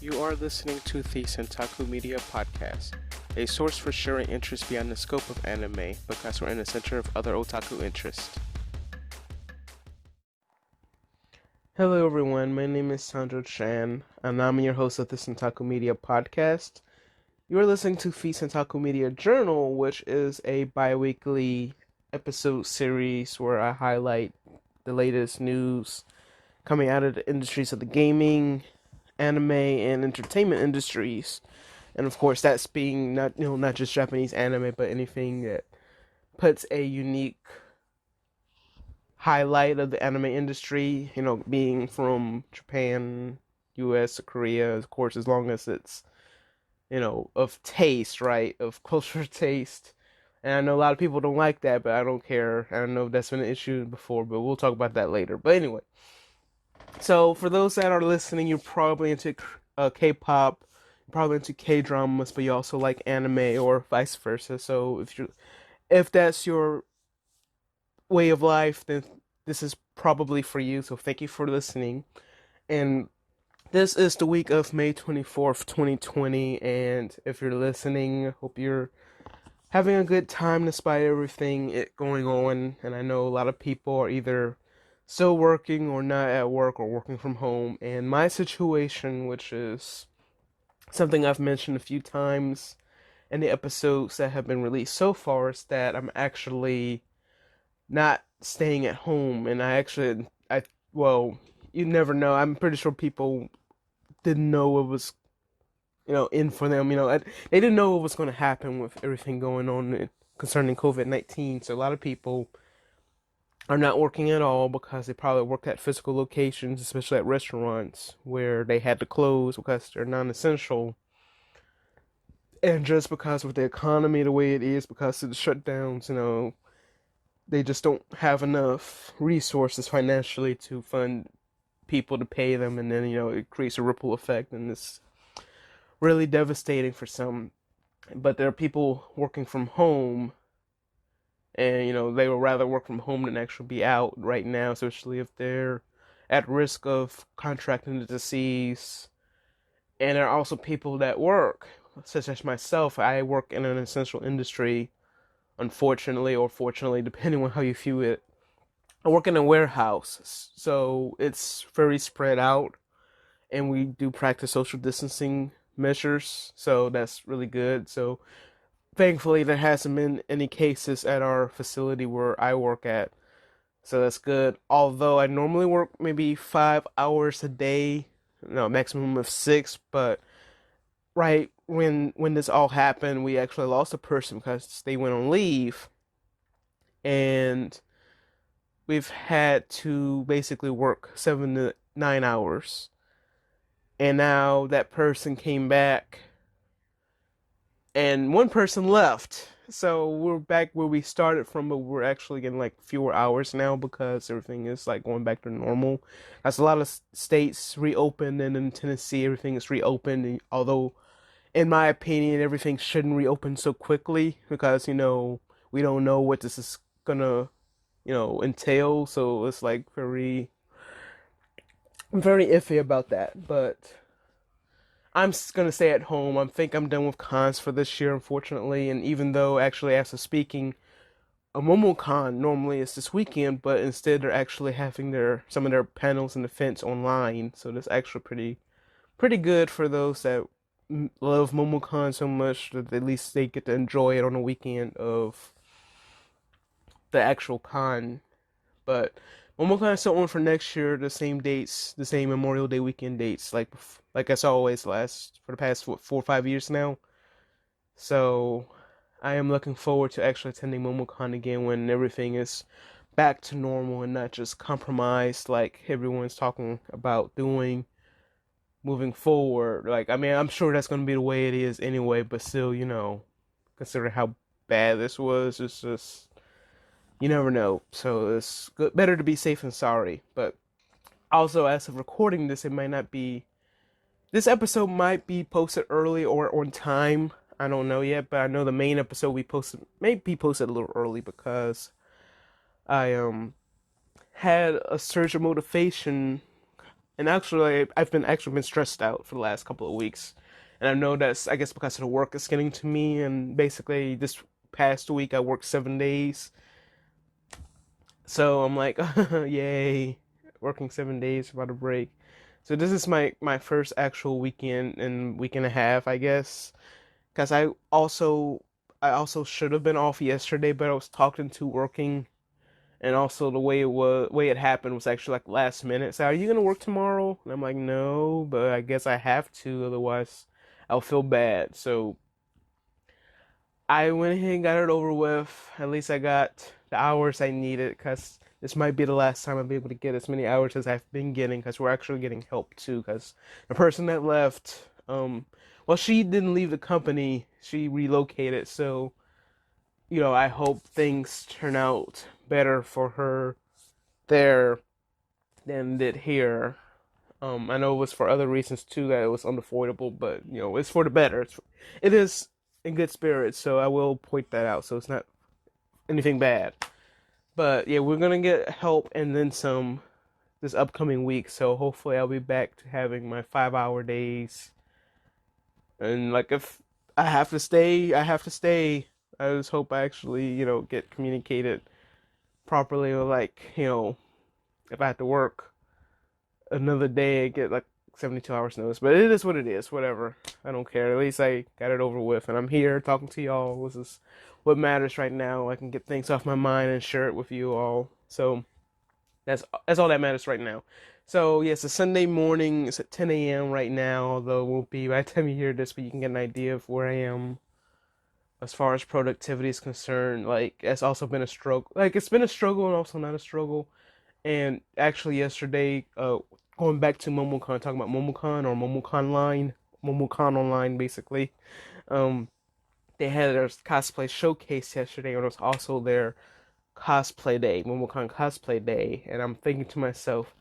You are listening to the Centaku Media Podcast, a source for sharing interests beyond the scope of anime because we're in the center of other otaku interests. Hello everyone, my name is Sanjo-chan, and I'm your host of the Centaku Media Podcast. You are listening to the Centaku Media Journal, which is a bi-weekly episode series where I highlight the latest news coming out of the industries of the gaming, anime, and entertainment industries. And of course, that's being not just Japanese anime, but anything that puts a unique highlight of the anime industry, being from Japan, US, or Korea, of course, as long as it's, of taste, right? Of cultural taste. And I know a lot of people don't like that, but I don't care. I don't know if that's been an issue before, but we'll talk about that later. But anyway, so for those that are listening, you're probably into K-pop, you're probably into K-dramas, but you also like anime or vice versa. So if that's your way of life, then this is probably for you. So thank you for listening. And this is the week of May 24th, 2020. And if you're listening, I hope you're having a good time despite everything going on. And I know a lot of people are either still working or not at work or working from home. And my situation, which is something I've mentioned a few times in the episodes that have been released so far, is that I'm actually not staying at home. And well, you never know. I'm pretty sure people didn't know what was, in for them. They didn't know what was going to happen with everything going on concerning COVID-19. So a lot of people are not working at all because they probably worked at physical locations, especially at restaurants where they had to close because they're non-essential. And just because with the economy the way it is, because of the shutdowns, they just don't have enough resources financially to fund people to pay them, and then it creates a ripple effect, and it's really devastating for some. But there are people working from home, and they would rather work from home than actually be out right now, especially if they're at risk of contracting the disease. And there are also people that work, such as myself. I work in an essential industry, unfortunately or fortunately, depending on how you view it. I work in a warehouse, so it's very spread out, and we do practice social distancing measures, so that's really good. So thankfully there hasn't been any cases at our facility where I work at, so that's good. Although I normally work maybe 5 hours a day, no, maximum of 6, but right when this all happened, we actually lost a person because they went on leave, and we've had to basically work 7 to 9 hours. And now that person came back, and one person left. So we're back where we started from, but we're actually getting like fewer hours now because everything is like going back to normal. As a lot of states reopened, and in Tennessee everything is reopened. Although, in my opinion, everything shouldn't reopen so quickly because we don't know what this is gonna entail. So it's like I'm very iffy about that, but I'm gonna stay at home. I think I'm done with cons for this year, unfortunately. And even though, actually, as of speaking, a MomoCon normally is this weekend, but instead they're actually having some of their panels and events online. So that's actually pretty good for those that love MomoCon so much that at least they get to enjoy it on the weekend of the actual con. But MomoCon is still on for next year, the same dates, the same Memorial Day weekend dates, like as always last for the past 4 or 5 years now. So I am looking forward to actually attending MomoCon again when everything is back to normal and not just compromised like everyone's talking about doing moving forward. Like, I mean, I'm sure that's going to be the way it is anyway, but still, considering how bad this was, it's just, you never know. So it's better to be safe than sorry. But also, as of recording this, this episode might be posted early or on time. I don't know yet, but I know the main episode may be posted a little early because I had a surge of motivation And actually, I've been stressed out for the last couple of weeks, and I know that's I guess because of the work it's getting to me. And basically, this past week I worked 7 days, so I'm like, yay, working 7 days without a break. So this is my first actual weekend and week and a half, I guess, because I also should have been off yesterday, but I was talked into working, and also the way it happened was actually like last minute. So, are you gonna work tomorrow? And I'm like, no, but I guess I have to, otherwise I'll feel bad. So I went ahead and got it over with. At least I got the hours I needed, because this might be the last time I'll be able to get as many hours as I've been getting, because we're actually getting help too, because the person that left, well, she didn't leave the company, she relocated, so, I hope things turn out better for her there than did here. I know it was for other reasons too that it was unavoidable, but it's for the better. It is in good spirits, so I will point that out. So it's not anything bad. But yeah, we're gonna get help and then some this upcoming week. So hopefully I'll be back to having my 5 hour days. And like if I have to stay, I have to stay. I just hope I actually get communicated properly, or like if I have to work another day, get like 72 hours notice. But it is what it is. Whatever. I don't care. At least I got it over with, and I'm here talking to y'all. This is what matters right now. I can get things off my mind and share it with you all. So that's all that matters right now. So yes, it's a Sunday morning. It's at 10 a.m. right now. Although it won't be by the time you hear this, but you can get an idea of where I am as far as productivity is concerned. Like it's also been a struggle. Like it's been a struggle and also not a struggle. And actually, yesterday, going back to MomoCon, talking about MomoCon or MomoCon Online, basically. Um, they had their cosplay showcase yesterday, and it was also their cosplay day, MomoCon cosplay day. And I'm thinking to myself,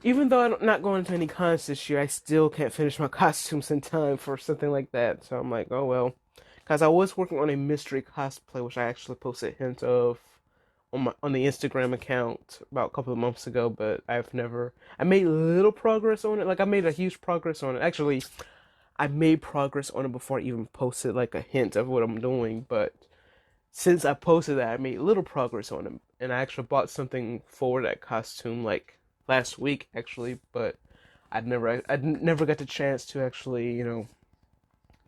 even though I'm not going to any cons this year, I still can't finish my costumes in time for something like that. So I'm like, oh well. Because I was working on a mystery cosplay, which I actually posted hints of on the Instagram account about a couple of months ago, but I made little progress on it. Like I made a huge progress on it. Actually, I made progress on it before I even posted like a hint of what I'm doing, but since I posted that, I made little progress on it. And I actually bought something for that costume like last week actually, but I never got the chance to actually,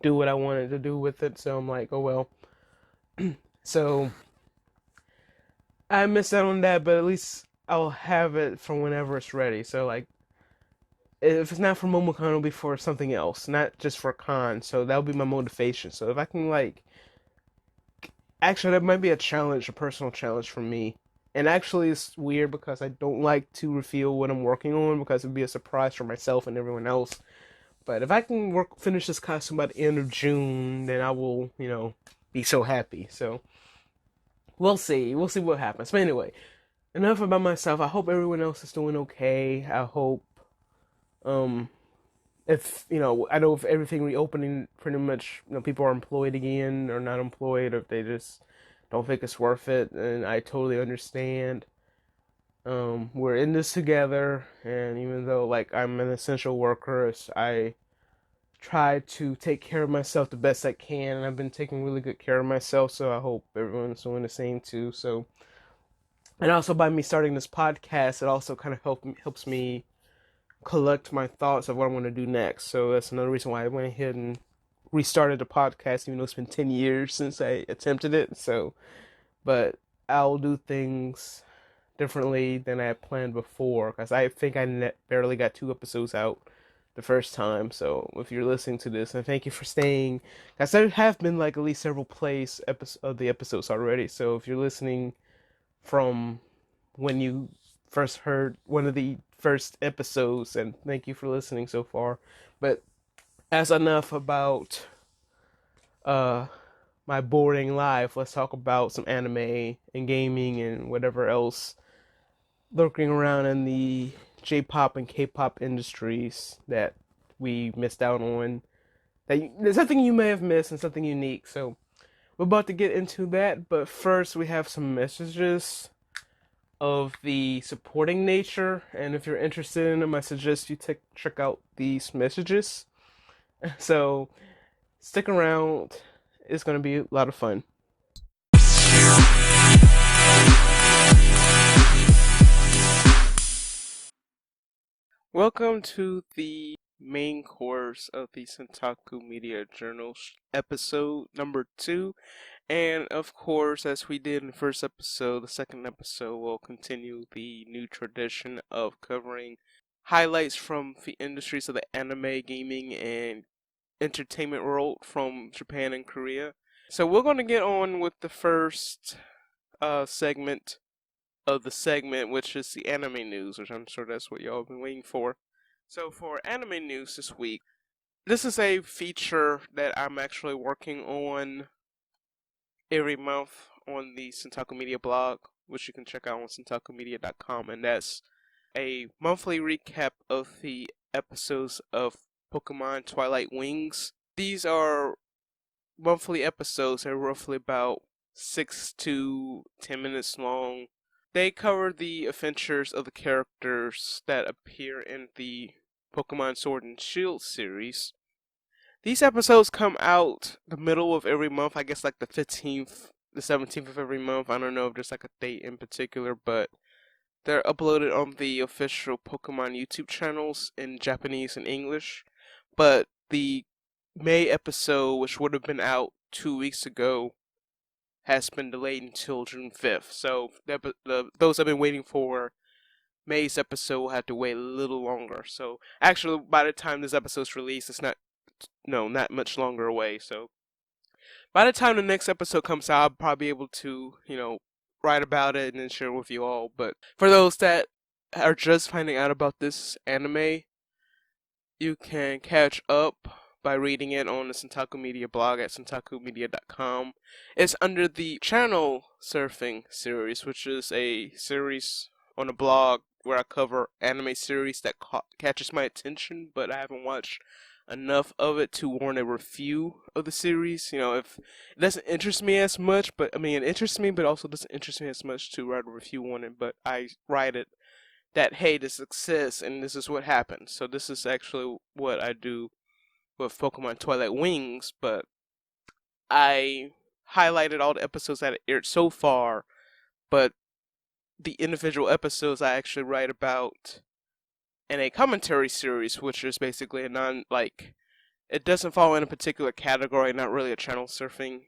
do what I wanted to do with it. So I'm like, oh well. So I missed out on that, but at least I'll have it for whenever it's ready. So like, if it's not for MomoCon, it'll be for something else, not just for con. So that'll be my motivation. So if I can like, actually, that might be a challenge, a personal challenge for me. And actually, it's weird because I don't like to reveal what I'm working on because it'd be a surprise for myself and everyone else. But if I can finish this costume by the end of June, then I will, be so happy. So we'll see. We'll see what happens. But anyway, enough about myself. I hope everyone else is doing okay. I hope, um, if, I know if everything reopening, pretty much, people are employed again or not employed, or if they just don't think it's worth it, and I totally understand. We're in this together, and even though, like, I'm an essential worker, I try to take care of myself the best I can, and I've been taking really good care of myself, so I hope everyone's doing the same too. So, and also by me starting this podcast, it also kind of helps me collect my thoughts of what I want to do next. So that's another reason why I went ahead and restarted the podcast, even though it's been 10 years since I attempted it. So, but I'll do things differently than I had planned before, because I think I barely got 2 episodes out the first time. So if you're listening to this, and thank you for staying, because there have been like at least several plays of the episodes already. So if you're listening from when you first heard one of the first episodes, and thank you for listening so far. But as enough about uh my boring life, let's talk about some anime and gaming and whatever else lurking around in the J-pop and K-pop industries that we missed out on. There's something you may have missed and something unique. So we're about to get into that, but first we have some messages. of the supporting nature, and if you're interested in them, I suggest you check out these messages. So stick around; it's gonna be a lot of fun. Welcome to the main course of the Centaku Media Journal episode number 2. And of course, as we did in the first episode, the second episode will continue the new tradition of covering highlights from the industries of the anime, gaming, and entertainment world from Japan and Korea. So we're going to get on with the first segment of the segment, which is the anime news, which I'm sure that's what y'all have been waiting for. So for anime news this week, this is a feature that I'm actually working on every month on the Centaku Media blog, which you can check out on centakumedia.com, and that's a monthly recap of the episodes of Pokemon Twilight Wings. These are monthly episodes. They're roughly about 6 to 10 minutes long. They cover the adventures of the characters that appear in the Pokemon Sword and Shield series. These episodes come out the middle of every month, I guess like the 15th, the 17th of every month. I don't know if there's like a date in particular, but they're uploaded on the official Pokemon YouTube channels in Japanese and English. But the May episode, which would have been out 2 weeks ago, has been delayed until June 5th. So those I've been waiting for May's episode will have to wait a little longer. So actually, by the time this episode's released, it's not much longer away. So by the time the next episode comes out, I'll probably be able to, write about it and then share with you all. But for those that are just finding out about this anime, you can catch up by reading it on the Centaku Media blog at centakumedia.com. It's under the Channel Surfing series, which is a series on a blog where I cover anime series that catches my attention, but I haven't watched enough of it to warrant a review of the series. If it doesn't interest me as much, but I mean, it interests me, but also doesn't interest me as much to write a review on it, but I write it that, hey, this exists and this is what happened. So this is actually what I do with Pokemon Twilight Wings, but I highlighted all the episodes that aired so far, but the individual episodes I actually write about in a commentary series, which is basically it doesn't fall in a particular category, not really a channel surfing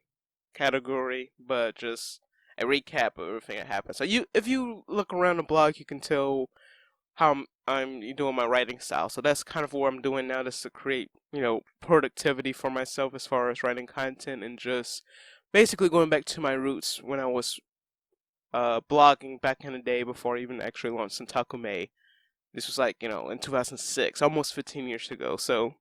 category, but just a recap of everything that happened. So if you look around the blog, you can tell how I'm doing my writing style. So that's kind of what I'm doing now, just to create, productivity for myself as far as writing content and just basically going back to my roots when I was blogging back in the day before I even actually launched Centaku. This was in 2006, almost 15 years ago. So,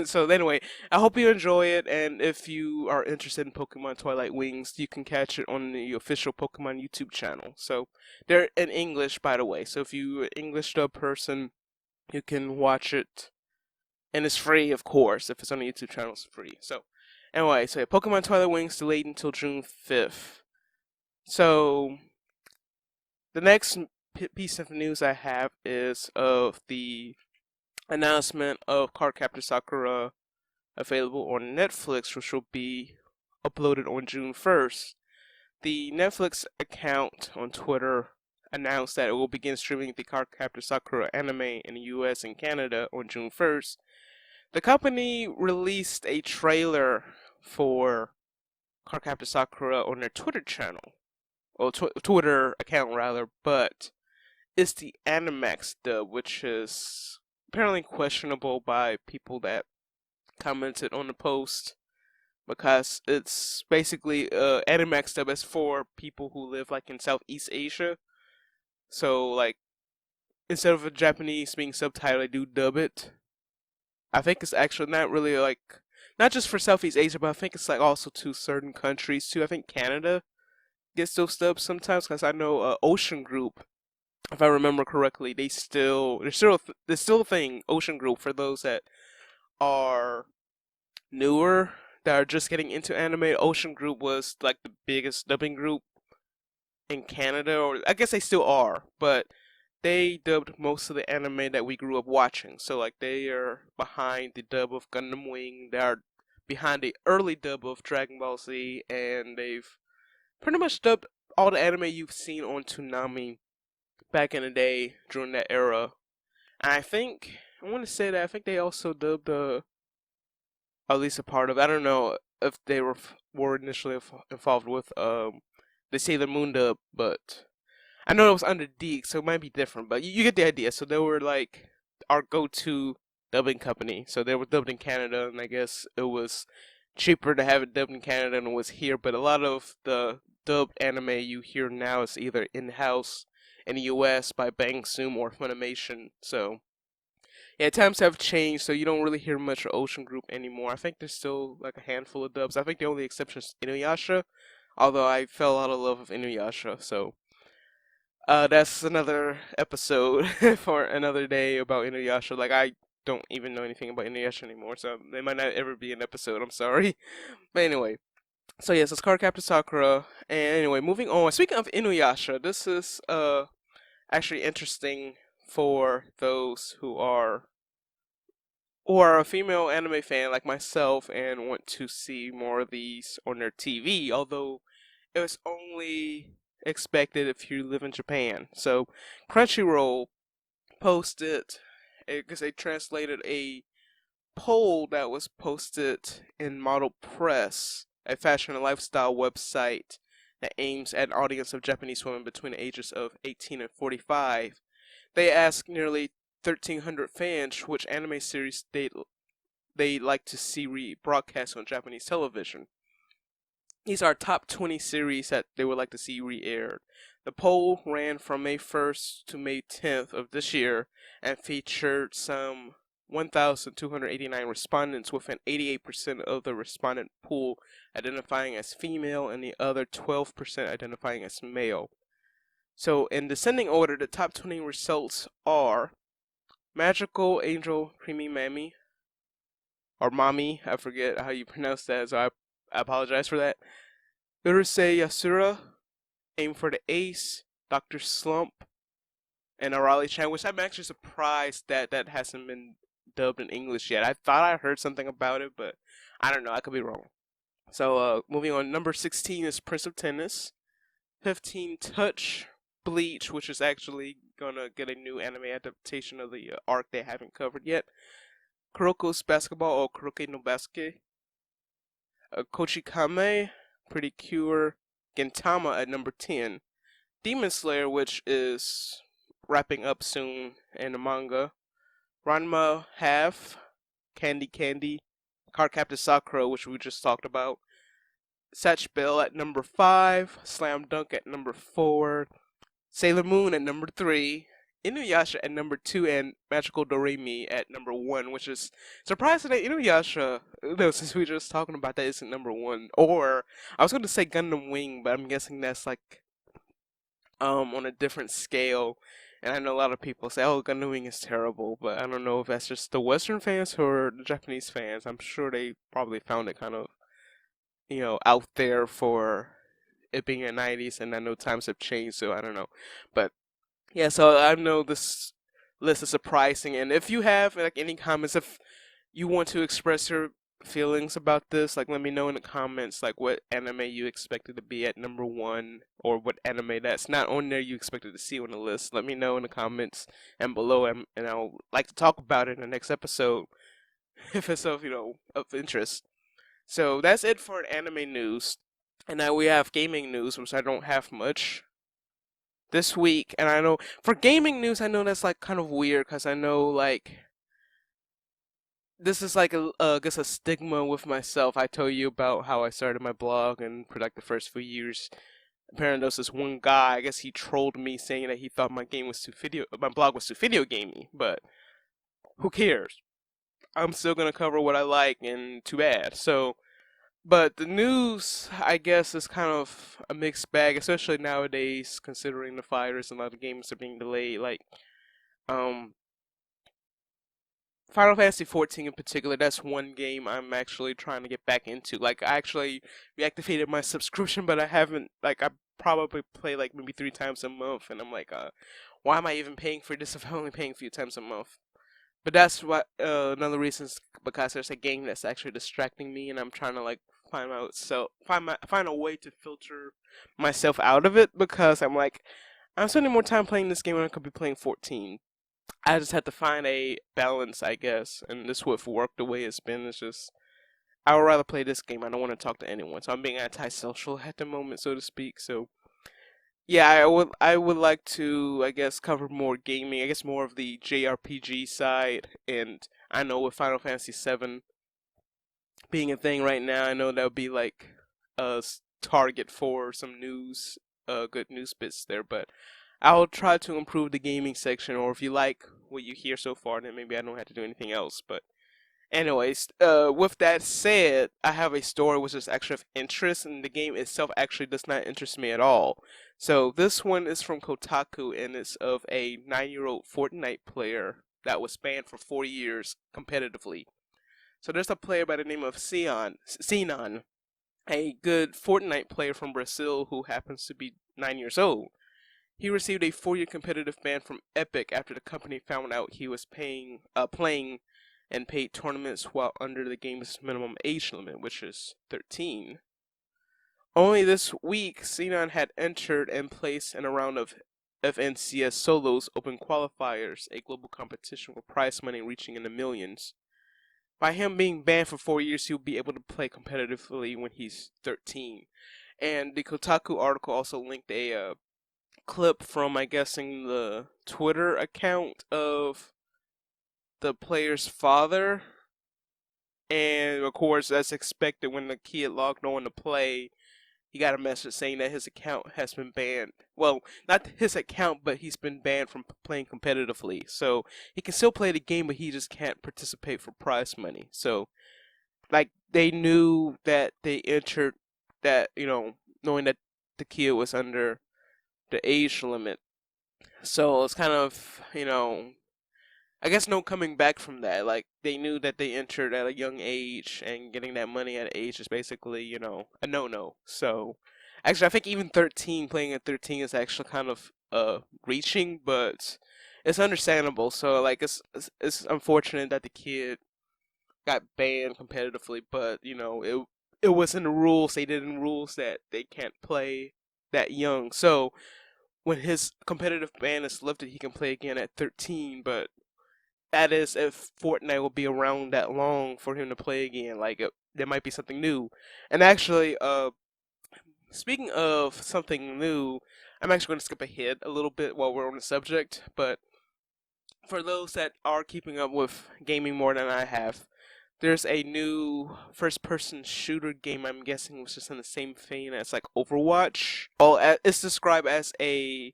so anyway, I hope you enjoy it, and if you are interested in Pokemon Twilight Wings, you can catch it on the official Pokemon YouTube channel. So, they're in English, by the way. So if you're an English dub person, you can watch it, and it's free, of course. If it's on the YouTube channel, it's free. So, anyway, so Pokemon Twilight Wings delayed until June 5th. So, the next piece of news I have is of the announcement of Cardcaptor Sakura available on Netflix, which will be uploaded on June 1st. The Netflix account on Twitter announced that it will begin streaming the Cardcaptor Sakura anime in the US and Canada on June 1st. The company released a trailer for Cardcaptor Sakura on their Twitter channel, or Twitter account rather, but it's the Animax dub, which is apparently questionable by people that commented on the post, because it's basically Animax dub is for people who live in Southeast Asia. So instead of a Japanese being subtitled, I do dub it. I think it's actually not really not just for Southeast Asia, but I think it's also to certain countries too. I think Canada gets those dubs sometimes, because I know Ocean Group, if I remember correctly, there's still a thing, Ocean Group, for those that are newer, that are just getting into anime. Ocean Group was the biggest dubbing group in Canada, or I guess they still are, but they dubbed most of the anime that we grew up watching. So like they are behind the dub of Gundam Wing, they are behind the early dub of Dragon Ball Z, and they've pretty much dubbed all the anime you've seen on Toonami back in the day during that era. And I want to say that I think they also dubbed at least a part of. I don't know if they were initially involved with the Sailor Moon dub, but I know it was under Deke, so it might be different. But you get the idea. So they were like our go-to dubbing company. So they were dubbed in Canada, and I guess it was cheaper to have it dubbed in Canada than it was here. But a lot of the dubbed anime you hear now is either in-house in the US by Bang Zoom or Funimation. So yeah, times have changed, so you don't really hear much of Ocean Group anymore. I think there's still like a handful of dubs. I think the only exception is Inuyasha, although I fell out of love with Inuyasha. So that's another episode for another day about Inuyasha. Like I don't even know anything about Inuyasha anymore, so there might not ever be an episode. I'm sorry, but anyway. So yes, it's Cardcaptor Sakura, and anyway, moving on. Speaking of Inuyasha, this is actually interesting for those who are a female anime fan like myself and want to see more of these on their TV, although it was only expected if you live in Japan. So Crunchyroll posted, because they translated a poll that was posted in Model Press, a fashion and lifestyle website that aims at an audience of Japanese women between the ages of 18 and 45. They asked nearly 1,300 fans which anime series they like to see rebroadcast on Japanese television. These are top 20 series that they would like to see re-aired. The poll ran from May 1st to May 10th of this year and featured some 1,289 respondents, with an 88% of the respondent pool identifying as female and the other 12% identifying as male. So in descending order, the top 20 results are Magical Angel Creamy Mammy, or Mommy, I forget how you pronounce that, so I apologize for that. Urusei Yasura, Aim for the Ace, Dr. Slump, and Arali-chan, which I'm actually surprised that that hasn't been dubbed in English yet. I thought I heard something about it, but I don't know, I could be wrong. So, moving on, number 16 is Prince of Tennis. 15, Touch, Bleach, which is actually gonna get a new anime adaptation of the arc they haven't covered yet. Kuroko's Basketball, or Kuroke no Basket. Kochikame, Pretty Cure. Gintama at number 10. Demon Slayer, which is wrapping up soon in the manga. Ranma Half, Candy Candy. Cardcaptor Sakura, which we just talked about. Satch Bell at number 5. Slam Dunk at number 4. Sailor Moon at number 3. Inuyasha at number 2, and Magical Doremi at number 1, which is surprising that Inuyasha, since we were just talking about that, isn't number 1. Or, I was going to say Gundam Wing, but I'm guessing that's like, on a different scale. And I know a lot of people say, oh, Gundam Wing is terrible, but I don't know if that's just the Western fans or the Japanese fans. I'm sure they probably found it kind of, out there for it being in the 90s, and I know times have changed, so I don't know. But yeah, so I know this list is surprising, and if you have like any comments, if you want to express your feelings about this, like let me know in the comments, like what anime you expected to be at number 1, or what anime that's not on there you expected to see on the list. Let me know in the comments and below, and I'll like to talk about it in the next episode if it's of interest. So that's it for anime news, and now we have gaming news, which I don't have much this week. And I know for gaming news, I know that's like kind of weird, because I know like this is like I guess a stigma with myself. I told you about how I started my blog, and for like the first few years, apparently there was this one guy, I guess he trolled me saying that he thought my blog was too video gamey, but who cares? I'm still gonna cover what I like, and too bad. So, but the news, I guess, is kind of a mixed bag, especially nowadays, considering the virus and a lot of games are being delayed. Like, um, Final Fantasy 14 in particular, that's one game I'm actually trying to get back into. Like, I actually reactivated my subscription, but I haven't, like, I probably play like maybe 3 times a month, and I'm like, why am I even paying for this if I'm only paying a few times a month? But that's what another reason is because there's a game that's actually distracting me, and I'm trying to like find a way to filter myself out of it because I'm like I'm spending more time playing this game when I could be playing 14. I just had to find a balance, I guess, and this with work the way it's been. It's just I would rather play this game. I don't want to talk to anyone, so I'm being antisocial at the moment, so to speak. So yeah, I would like to, I guess, cover more gaming. I guess more of the JRPG side, and I know with Final Fantasy VII being a thing right now, I know that would be like a target for some news, good news bits there. But I'll try to improve the gaming section, or if you like what you hear so far, then maybe I don't have to do anything else. But anyways, with that said, I have a story which is actually of interest, and the game itself actually does not interest me at all. So this one is from Kotaku, and it's of a 9-year-old Fortnite player that was banned for 4 years competitively. So there's a player by the name of Sinon, a good Fortnite player from Brazil who happens to be 9 years old. He received a 4-year competitive ban from Epic after the company found out he was playing and paid tournaments while under the game's minimum age limit, which is 13. Only this week, Xenon had entered and placed in a round of FNCS Solos Open Qualifiers, a global competition with prize money reaching in the millions. By him being banned for 4 years, he'll be able to play competitively when he's 13. And the Kotaku article also linked a clip from, I guessing, the Twitter account of the player's father. And of course, as expected, when the kid logged on to play, he got a message saying that his account has been banned. Well, not his account, but he's been banned from playing competitively. So he can still play the game, but he just can't participate for prize money. So, like, they knew that they entered that, knowing that the kid was under the age limit. So it's kind of, I guess no coming back from that. Like they knew that they entered at a young age, and getting that money at an age is basically, a no-no. So, actually, I think even 13, playing at 13 is actually kind of reaching, but it's understandable. So, like, it's unfortunate that the kid got banned competitively, but it was in the rules. They did in rules that they can't play that young. So when his competitive ban is lifted, he can play again at 13, but that is if Fortnite will be around that long for him to play again. Like there might be something new. And actually, speaking of something new, I'm actually going to skip ahead a little bit while we're on the subject. But for those that are keeping up with gaming more than I have, there's a new first-person shooter game. I'm guessing was just in the same vein as like Overwatch. Oh, it's described as a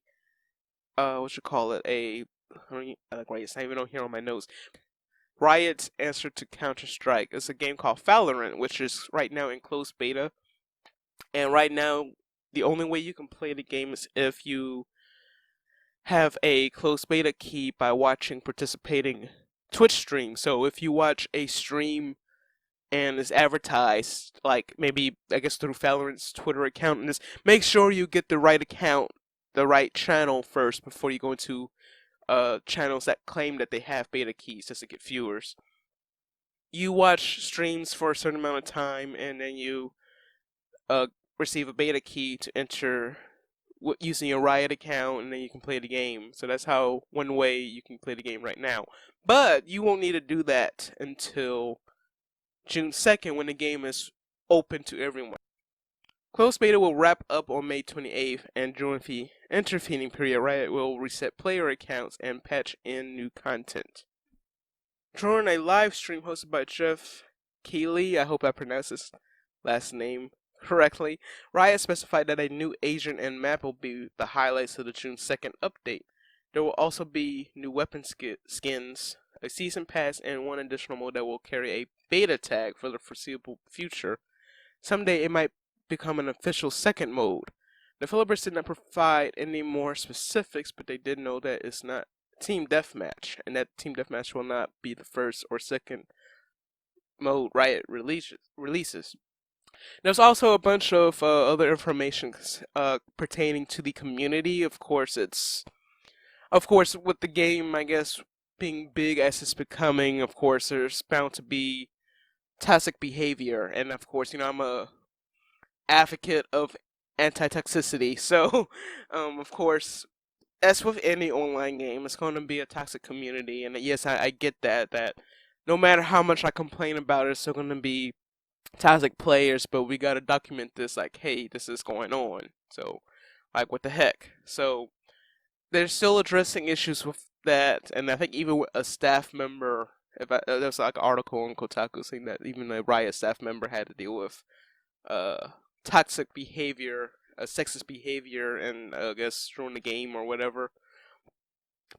what you call it? Like right, it's not even on here on my notes. Riot's answer to Counter-Strike is a game called Valorant, which is right now in closed beta. And right now, the only way you can play the game is if you have a closed beta key by watching participating Twitch streams. So if you watch a stream and is advertised, like maybe I guess through Valorant's Twitter account, and just make sure you get the right account, the right channel first before you go into channels that claim that they have beta keys just to get viewers. You watch streams for a certain amount of time, and then you uh, receive a beta key to enter using your Riot account, and then you can play the game. So that's how one way you can play the game right now. But you won't need to do that until June 2nd when the game is open to everyone. Closed beta will wrap up on May 28th, and during the intervening period, Riot will reset player accounts and patch in new content. During a live stream hosted by Jeff Keighley, I hope I pronounced his last name correctly, Riot specified that a new agent and map will be the highlights of the June 2nd update. There will also be new weapon skins, a season pass, and one additional mode that will carry a beta tag for the foreseeable future. Someday it might become an official second mode. Developers did not provide any more specifics, but they did know that it's not Team Deathmatch, and that Team Deathmatch will not be the first or second mode Riot releases. There's also a bunch of other information pertaining to the community. Of course, with the game, I guess, being big as it's becoming, of course, there's bound to be toxic behavior. And of course, I'm a advocate of anti-toxicity. So, of course, as with any online game, it's going to be a toxic community. And yes, I get that no matter how much I complain about it, it's still going to be toxic players, but we gotta document this like, hey, this is going on. So, like, what the heck? So, they're still addressing issues with that, and I think even with a staff member, there was like an article on Kotaku saying that even a Riot staff member had to deal with uh, toxic behavior, sexist behavior, and I guess during the game or whatever.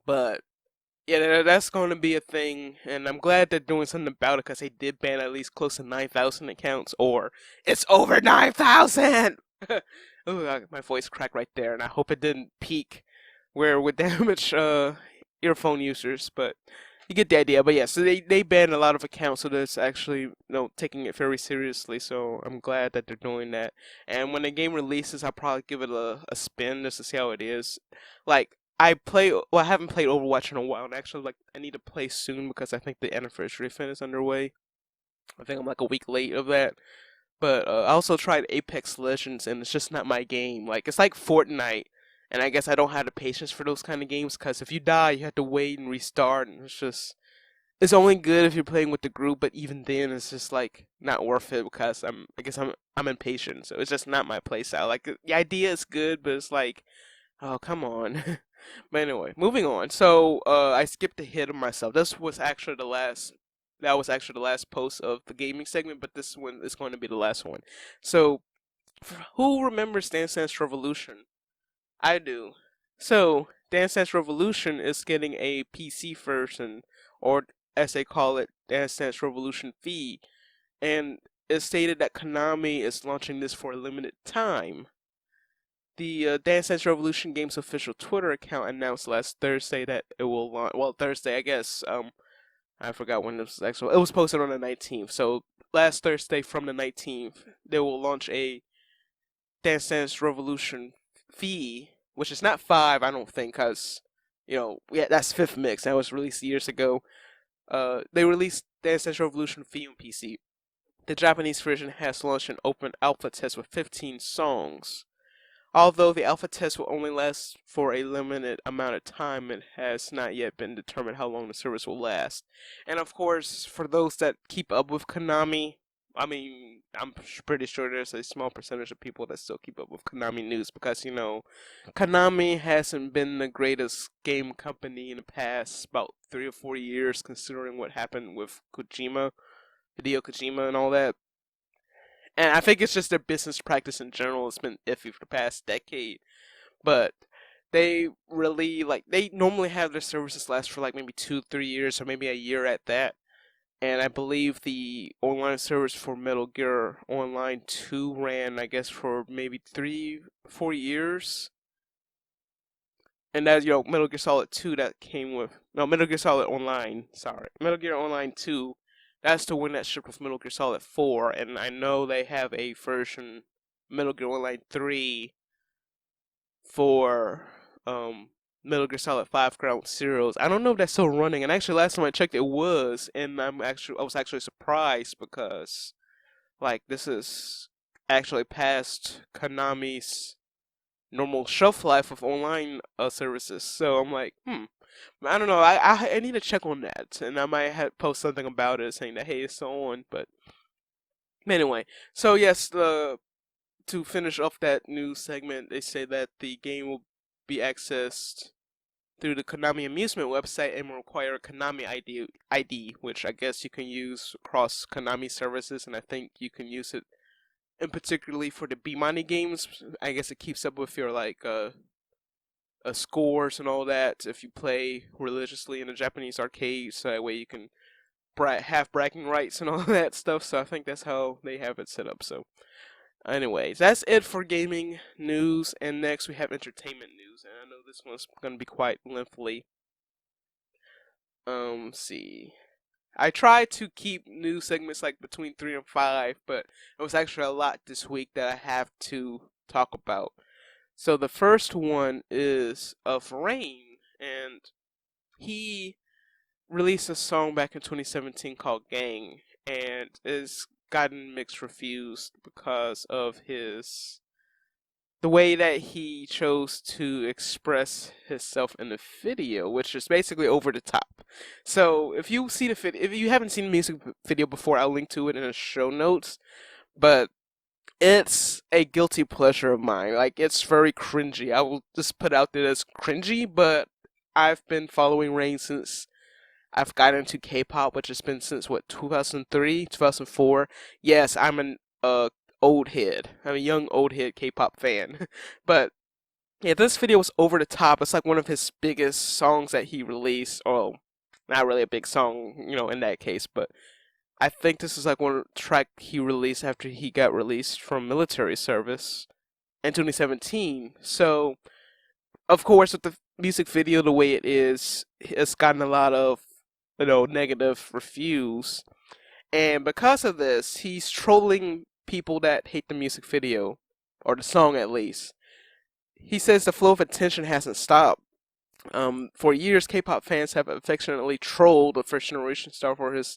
But yeah, that's going to be a thing, and I'm glad they're doing something about it because they did ban at least close to 9,000 accounts, or it's over 9,000! Ooh, my voice cracked right there, and I hope it didn't peak where it would damage earphone users, but you get the idea. But yeah, so they banned a lot of accounts, so that's actually taking it very seriously. So I'm glad that they're doing that. And when the game releases, I'll probably give it a spin just to see how it is. Like I haven't played Overwatch in a while, and actually like I need to play soon because I think the anniversary event is underway. I think I'm like a week late of that. But I also tried Apex Legends, and it's just not my game. Like, it's like Fortnite, and I guess I don't have the patience for those kind of games, because if you die, you have to wait and restart, and it's only good if you're playing with the group, but even then, it's just, like, not worth it, because I guess I'm impatient, so it's just not my playstyle. Like, the idea is good, but it's like, oh, come on. But anyway, moving on. So, I skipped ahead of myself. That was actually the last post of the gaming segment, but this one is going to be the last one. So, who remembers Dance Dance Revolution? I do. So, Dance Dance Revolution is getting a PC version, or as they call it, Dance Dance Revolution V, and it's stated that Konami is launching this for a limited time. The Dance Dance Revolution Games official Twitter account announced last Thursday that it will launch. Well, Thursday, I guess. I forgot when this was actually. It was posted on the 19th. So last Thursday, from the 19th, they will launch a Dance Dance Revolution V, which is not 5, I don't think, because yeah, that's fifth mix. That was released years ago. They released Dance Dance Revolution V on PC. The Japanese version has launched an open alpha test with 15 songs. Although the alpha test will only last for a limited amount of time, it has not yet been determined how long the service will last. And of course, for those that keep up with Konami, I mean, I'm pretty sure there's a small percentage of people that still keep up with Konami news because, Konami hasn't been the greatest game company in the past about 3 or 4 years, considering what happened with Hideo Kojima and all that. And I think it's just their business practice in general has been iffy for the past decade. But they normally have their services last for like maybe 2, 3 years or maybe a year at that. And I believe the online service for Metal Gear Online 2 ran, I guess, for maybe 3, 4 years. And that's, Metal Gear Solid 2 that came with, no, Metal Gear Solid Online, sorry. Metal Gear Online 2, that's the one that shipped with Metal Gear Solid 4, and I know they have a version, Metal Gear Online 3, for, Metal Gear Solid 5 Ground Zeroes. I don't know if that's still running, and actually last time I checked it was, and I was actually surprised because, like, this is actually past Konami's normal shelf life of online services. So I'm like, I don't know. I need to check on that, and I might post something about it saying that hey, it's still on. But anyway, so yes, to finish off that news segment, they say that the game will be accessed through the Konami Amusement website and will require a Konami ID, which I guess you can use across Konami services, and I think you can use it and particularly for the B-Money games. I guess it keeps up with your like scores and all that if you play religiously in a Japanese arcade, so that way you can have bragging rights and all that stuff. So I think that's how they have it set up. So, anyways, that's it for gaming news. And next we have entertainment news, and I know this one's gonna be quite lengthy. See. I try to keep news segments like between 3 and 5, but it was actually a lot this week that I have to talk about. So the first one is of Rain, and he released a song back in 2017 called Gang, and it's gotten mixed reviews because of the way that he chose to express himself in the video, which is basically over the top. So if you see the video, if you haven't seen the music video before, I'll link to it in the show notes. But it's a guilty pleasure of mine. Like, it's very cringy. I will just put out there as cringy, but I've been following Rain since I've gotten into K-pop, which has been since what, 2003, 2004. Yes, I'm an old head. I'm a young old head K-pop fan. But yeah, this video was over the top. It's like one of his biggest songs that he released. Oh, not really a big song, in that case, but I think this is like one track he released after he got released from military service in 2017. So, of course, with the music video the way it is, it's gotten a lot of, negative reviews. And because of this, he's trolling people that hate the music video, or the song at least. He says the flow of attention hasn't stopped. For years, K-pop fans have affectionately trolled the first generation star for his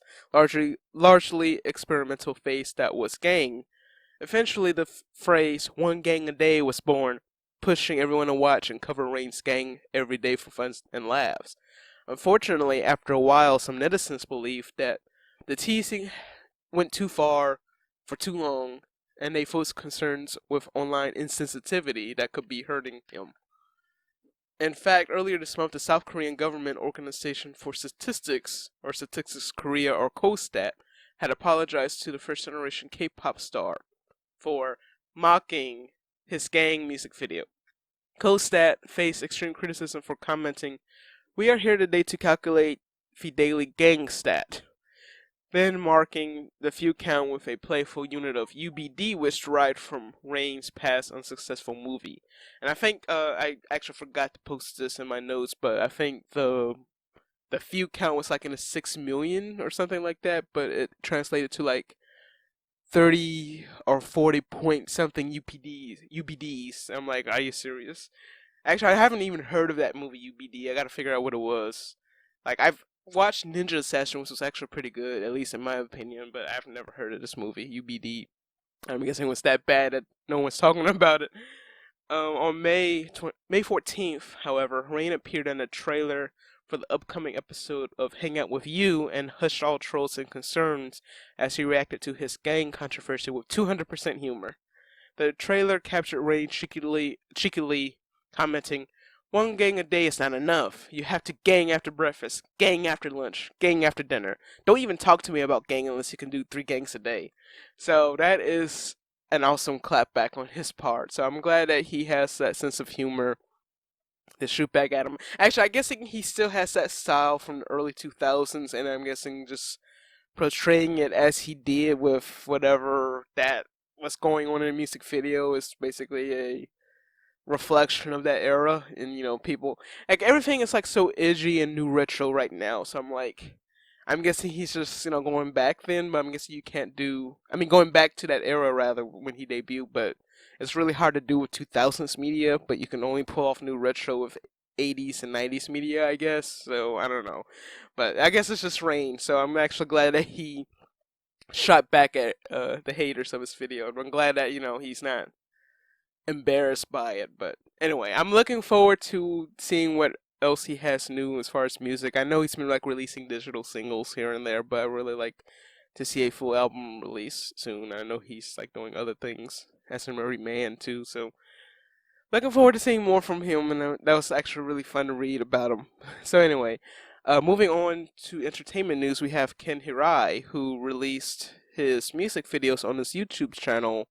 largely experimental phase that was Gang. Eventually, the phrase "one gang a day" was born, pushing everyone to watch and cover Rain's Gang every day for fun and laughs. Unfortunately, after a while, some netizens believed that the teasing went too far for too long, and they voiced concerns with online insensitivity that could be hurting him. In fact, earlier this month, the South Korean Government Organization for Statistics, or Statistics Korea, or KOSTAT, had apologized to the first generation K-pop star for mocking his Gang music video. KOSTAT faced extreme criticism for commenting, "We are here today to calculate the daily Gang stat," then marking the view count with a playful unit of UBD, which derived from Rain's past unsuccessful movie. And I think I actually forgot to post this in my notes, but I think the view count was like in the 6 million or something like that, but it translated to like 30 or 40 point something UBDs. I'm like, are you serious? Actually, I haven't even heard of that movie UBD. I gotta figure out what it was. Like, I've watched Ninja Assassin, which was actually pretty good, at least in my opinion, but I've never heard of this movie, UBD. I'm guessing it was that bad that no one's talking about it. On May 14th, however, Rain appeared in a trailer for the upcoming episode of Hang Out With You and hushed all trolls and concerns as he reacted to his Gang controversy with 200% humor. The trailer captured Rain cheekily commenting, "One gang a day is not enough. You have to gang after breakfast, gang after lunch, gang after dinner. Don't even talk to me about gang unless you can do 3 gangs a day." So that is an awesome clapback on his part. So I'm glad that he has that sense of humor to shoot back at him. Actually, I guess he still has that style from the early 2000s, and I'm guessing just portraying it as he did with whatever that was going on in the music video is basically a reflection of that era. And people, like, everything is like so edgy and new retro right now, so I'm guessing he's just going back then, but I'm guessing you can't do, I mean, going back to that era rather when he debuted, but it's really hard to do with 2000s media, but you can only pull off new retro with 80s and 90s media, I guess. So I don't know, but I guess it's just Rain, so I'm actually glad that he shot back at the haters of his video. I'm glad that he's not embarrassed by it. But anyway, I'm looking forward to seeing what else he has new as far as music. I know he's been like releasing digital singles here and there, but I really like to see a full album release soon. I know he's like doing other things as a married man too, so looking forward to seeing more from him. And that was actually really fun to read about him. So anyway, moving on to entertainment news, we have Ken Hirai, who released his music videos on his YouTube channel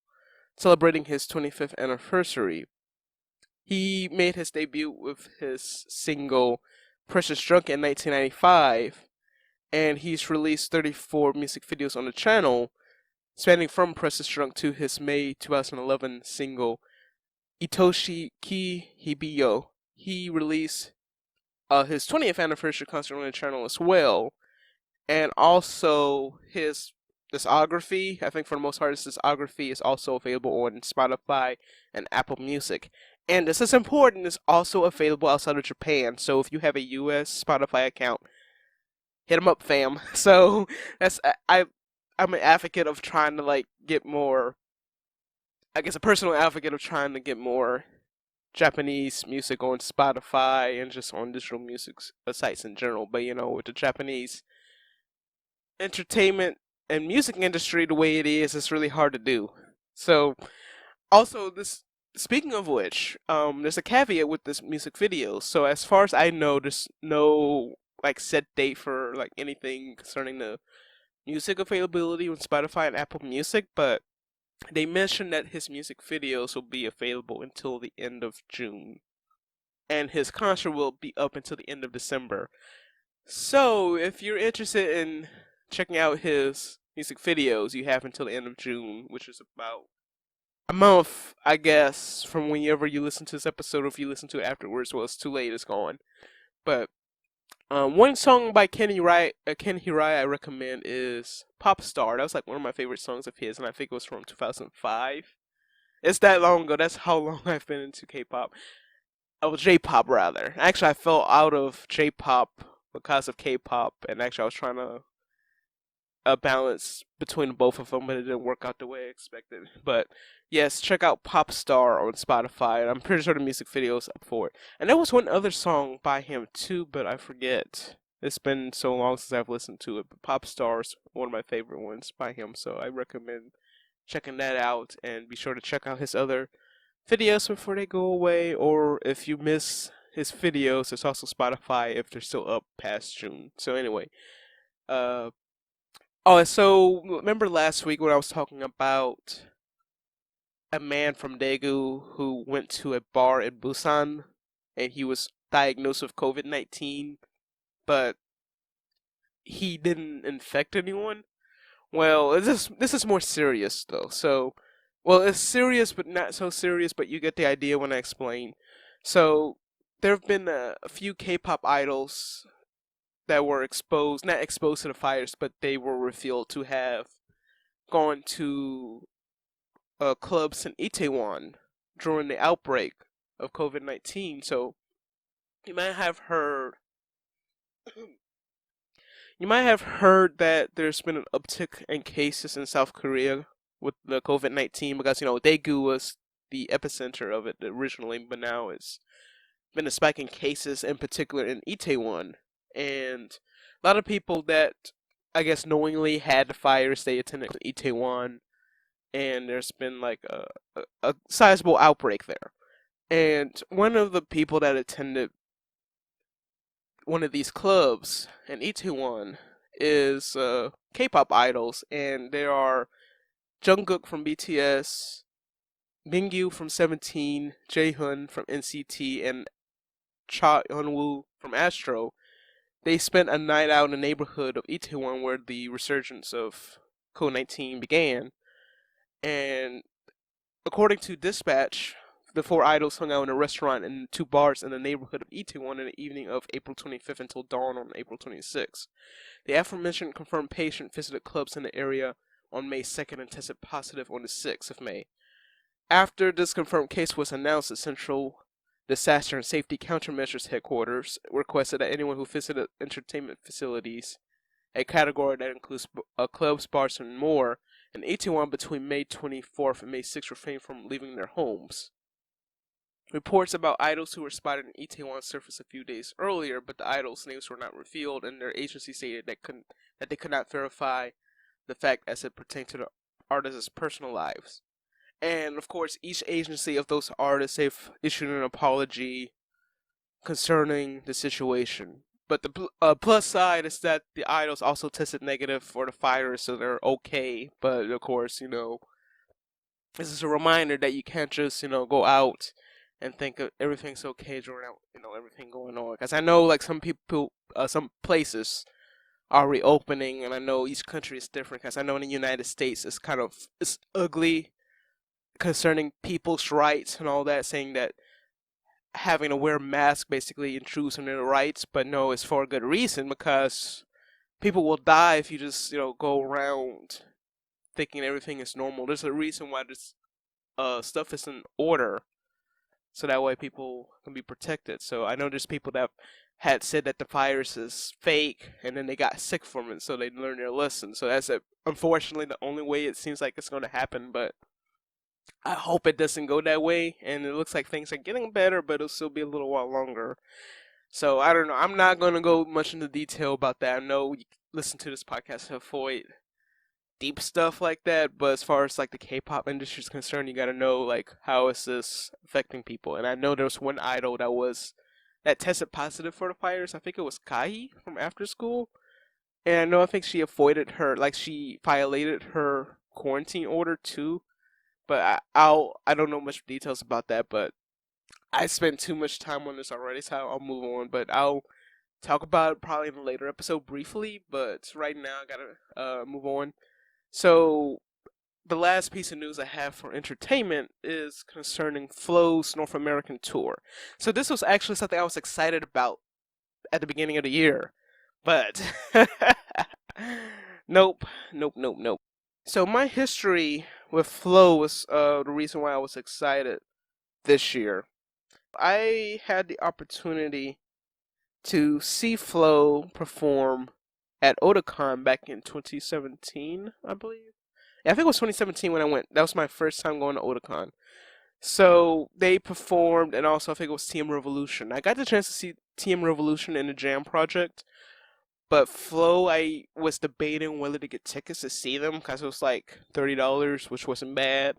celebrating his 25th anniversary. He made his debut with his single Precious Drunk in 1995, and he's released 34 music videos on the channel, spanning from Precious Drunk to his May 2011 single Itoshi Ki Hibiyo. He released his 20th anniversary concert on the channel as well, and also his discography. I think for the most part, his discography is also available on Spotify and Apple Music. And this is important, it's also available outside of Japan. So if you have a US Spotify account, hit him up, fam. So that's I'm an advocate of trying to like get more. I guess a personal advocate of trying to get more Japanese music on Spotify and just on digital music sites in general. But with the Japanese entertainment and music industry the way it is, it's really hard to do. So also this. Speaking of which, there's a caveat with this music video. So as far as I know, there's no like set date for like anything concerning the music availability on Spotify and Apple Music, but they mentioned that his music videos will be available until the end of June, and his concert will be up until the end of December. So if you're interested in checking out his music videos, you have until the end of June, which is about a month, I guess, from whenever you listen to this episode, or if you listen to it afterwards. Well, it's too late, it's gone. But one song by Ken Hirai I recommend is Pop Star. That was like one of my favorite songs of his, and I think it was from 2005. It's that long ago. That's how long I've been into K-pop. Oh, J-pop rather. Actually, I fell out of J-pop because of K-pop, and actually I was trying to a balance between both of them, but it didn't work out the way I expected. But yes, check out Pop Star on Spotify, and I'm pretty sure the music video is up for it. And there was one other song by him too, but I forget. It's been so long since I've listened to it. But Pop Star is one of my favorite ones by him, so I recommend checking that out. And be sure to check out his other videos before they go away, or if you miss his videos, it's also Spotify if they're still up past June. So anyway, uh, oh, so remember last week when I was talking about a man from Daegu who went to a bar in Busan and he was diagnosed with COVID-19, but he didn't infect anyone? Well, this is more serious though. So, well, it's serious but not so serious, but you get the idea when I explain. So, there have been a few K-pop idols that were exposed, not exposed to the virus, but they were revealed to have gone to clubs in Itaewon during the outbreak of COVID-19. So you might have heard you might have heard that there's been an uptick in cases in South Korea with the COVID-19 because Daegu was the epicenter of it originally, but now it's been a spike in cases, in particular in Itaewon, and a lot of people that I guess knowingly had the virus they attended Itaewon, and there's been like a sizable outbreak there. And one of the people that attended one of these clubs in Itaewon is K-pop idols, and there are Jungkook from BTS, Mingyu from 17, Jaehoon from NCT, and Cha Eunwoo from Astro. They spent a night out in the neighborhood of Itaewon where the resurgence of COVID-19 began, and according to Dispatch, the four idols hung out in a restaurant and two bars in the neighborhood of Itaewon in the evening of April 25th until dawn on April 26th. The aforementioned confirmed patient visited clubs in the area on May 2nd and tested positive on the 6th of May. After this confirmed case was announced, the Central Disaster and Safety Countermeasures Headquarters requested that anyone who visited entertainment facilities, a category that includes clubs, bars, and more, in Itaewon between May 24th and May 6th refrain from leaving their homes. Reports about idols who were spotted in Itaewon surfaced a few days earlier, but the idols' names were not revealed, and their agency stated that they could not verify the fact as it pertained to the artists' personal lives. And of course, each agency of those artists have issued an apology concerning the situation. But the plus side is that the idols also tested negative for the virus, so they're okay. But of course, this is a reminder that you can't just, go out and think everything's okay during, everything going on. Because I know, like, some people, some places are reopening, and I know each country is different. Because I know in the United States, it's ugly concerning people's rights and all that, saying that having to wear a mask basically intrudes on their rights. But no, it's for a good reason, because people will die if you just, go around thinking everything is normal. There's a reason why this stuff is in order, so that way people can be protected. So I know there's people that had said that the virus is fake, and then they got sick from it, so they learned their lesson. So that's unfortunately the only way it seems like it's going to happen. But I hope it doesn't go that way, and it looks like things are getting better, but it'll still be a little while longer. So I don't know. I'm not going to go much into detail about that. I know you listen to this podcast to avoid deep stuff like that, but as far as like the K-pop industry is concerned, you got to know like how is this affecting people. And I know there was one idol that tested positive for the virus. I think it was Kai from After School, and I think she avoided she violated her quarantine order too. But I don't know much details about that. But I spent too much time on this already, so I'll move on. But I'll talk about it probably in a later episode briefly. But right now I gotta move on. So the last piece of news I have for entertainment is concerning Flow's North American tour. So this was actually something I was excited about at the beginning of the year, but nope, nope, nope, nope. So my history with Flow was the reason why I was excited this year. I had the opportunity to see Flow perform at Otakon back in 2017, I believe. Yeah, I think it was 2017 when I went. That was my first time going to Otakon. So they performed, and also I think it was TM Revolution. I got the chance to see TM Revolution in the Jam Project, but Flow, I was debating whether to get tickets to see them because it was like $30, which wasn't bad.